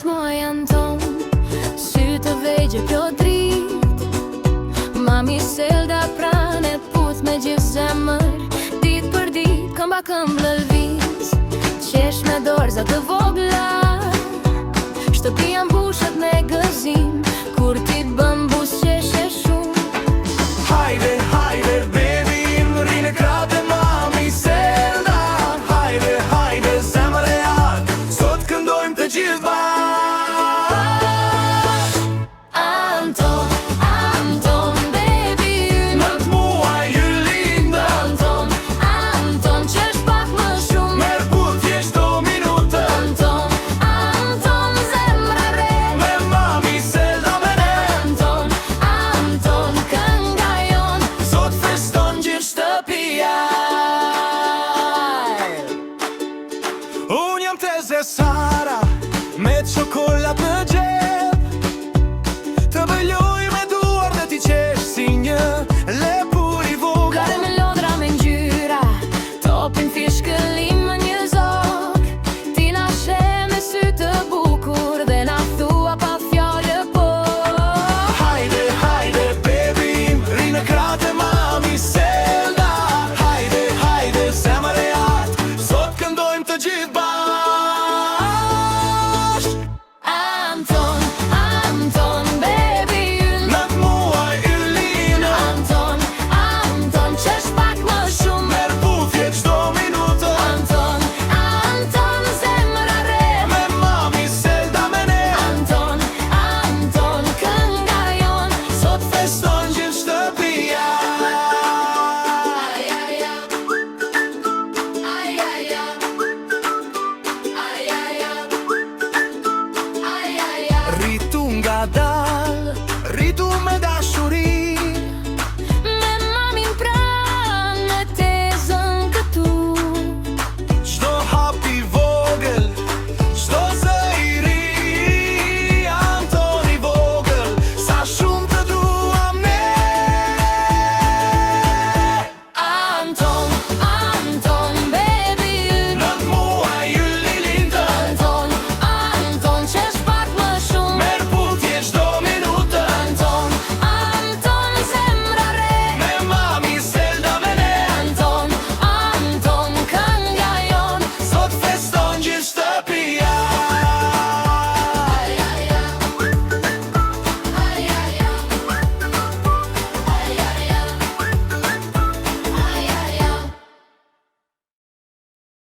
të mua janë tonë, sy të vejgje pjo drit. Mami selda pranet puth me gjithë zemër, dit për dit, këmba këmb lëlviz, qesh me dorza të vogla, shtëpia mbushet me gëzim,